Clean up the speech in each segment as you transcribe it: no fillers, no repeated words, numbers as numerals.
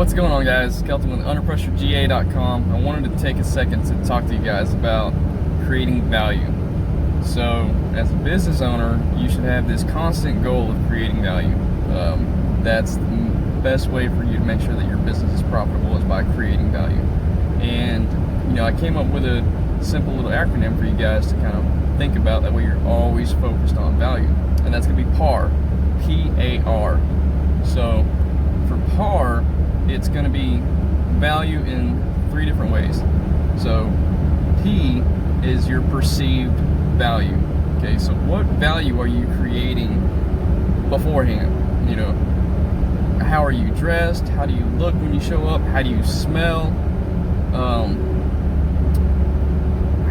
What's going on, guys? Kelton with UnderPressureGA.com. I wanted to take a second to talk to you guys about creating value. So, as a business owner, you should have this constant goal of creating value. That's the best way for you to make sure that your business is profitable, is by creating value. And, I came up with a simple little acronym for you guys to kind of think about. That way you're always focused on value. And that's going to be P.A.R. P.A.R. So, for P.A.R., it's going to be value in 3 different ways. So P is your perceived value. Okay, so what value are you creating beforehand? How are you dressed? How do you look when you show up? How do you smell?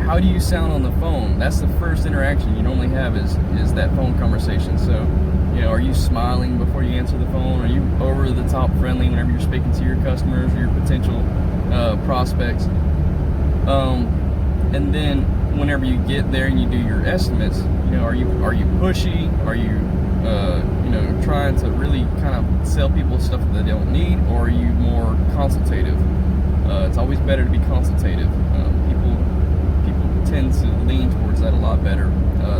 How do you sound on the phone? That's the first interaction you normally have is that phone conversation. So are you smiling before you answer the phone? Are you over the top friendly whenever you're speaking to your customers or your potential prospects? And then whenever you get there and you do your estimates, are you pushy? Are you trying to really kind of sell people stuff that they don't need, or are you more consultative? It's always better to be consultative. People tend to lean towards that a lot better.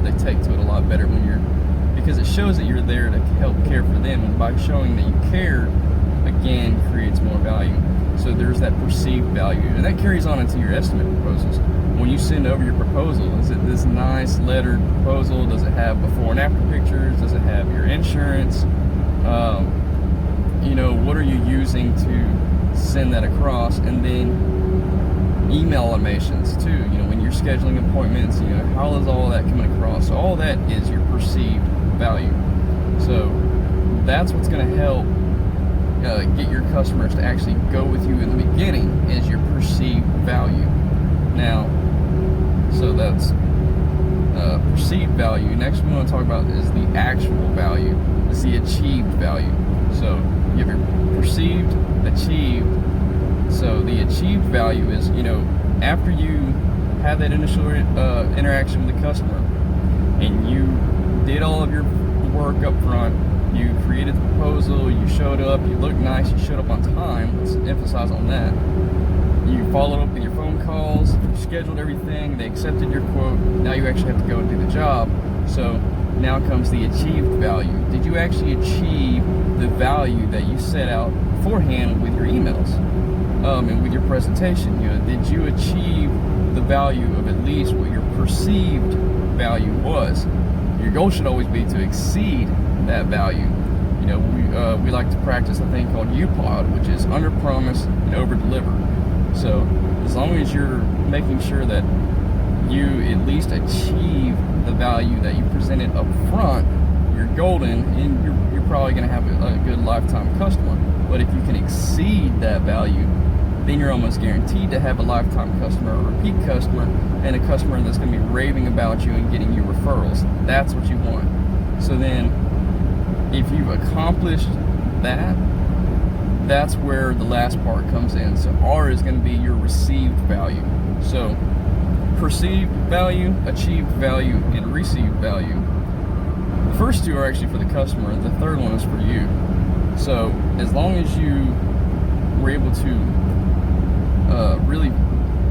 They take to it a lot better because it shows that you're there to help care for them, and by showing that you care, again, creates more value. So there's that perceived value, and that carries on into your estimate proposals. When you send over your proposal, is it this nice lettered proposal? Does it have before and after pictures? Does it have your insurance? What are you using to send that across? And then email automations too. When you're scheduling appointments, how is all that coming across? So all that is your perceived value. So that's what's going to help get your customers to actually go with you in the beginning, is your perceived value. Now, so that's perceived value. Next we want to talk about is the actual value. It's the achieved value. So you have your perceived, achieved. So the achieved value is, after you have that initial interaction with the customer, and you did all of your work up front, you created the proposal, you showed up, you looked nice, you showed up on time, let's emphasize on that. You followed up with your phone calls, you scheduled everything, they accepted your quote, now you actually have to go and do the job. So now comes the achieved value. Did you actually achieve the value that you set out beforehand with your emails and with your presentation? Did you achieve the value of at least what your perceived value was? Your goal should always be to exceed that value. We like to practice a thing called U-Pod, which is under promise and over deliver. So as long as you're making sure that you at least achieve the value that you presented up front, you're golden, and you're probably going to have a good lifetime customer. But if you can exceed that value, then you're almost guaranteed to have a lifetime customer, a repeat customer, and a customer that's going to be raving about you and getting you referrals. That's what you want. So then, if you've accomplished that, that's where the last part comes in. So R is going to be your received value. So perceived value, achieved value, and received value. The first 2 are actually for the customer. The third one is for you. So as long as you were able to really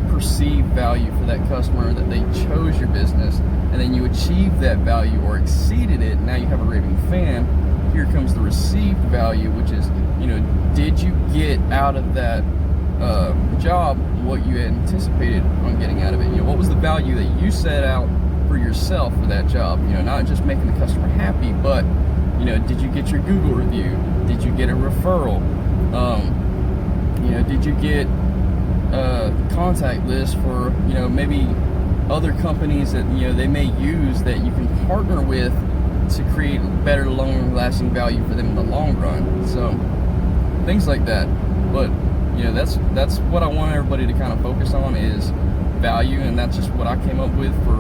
perceive value for that customer, that they chose your business, and then you achieved that value or exceeded it, now you have a raving fan. Here comes the received value, which is, did you get out of that job what you had anticipated on getting out of it? What was the value that you set out for yourself for that job? Not just making the customer happy, but did you get your Google review? Did you get a referral? Did you get a contact list for maybe other companies that they may use that you can partner with to create better, long-lasting value for them in the long run? So things like that. But that's what I want everybody to kind of focus on, is value, and that's just what I came up with for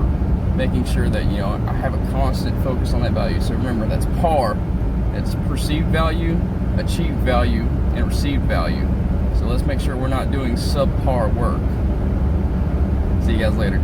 making sure that I have a constant focus on that value. So remember, that's P.A.R. It's perceived value, achieved value, and received value. So let's make sure we're not doing subpar work. See you guys later.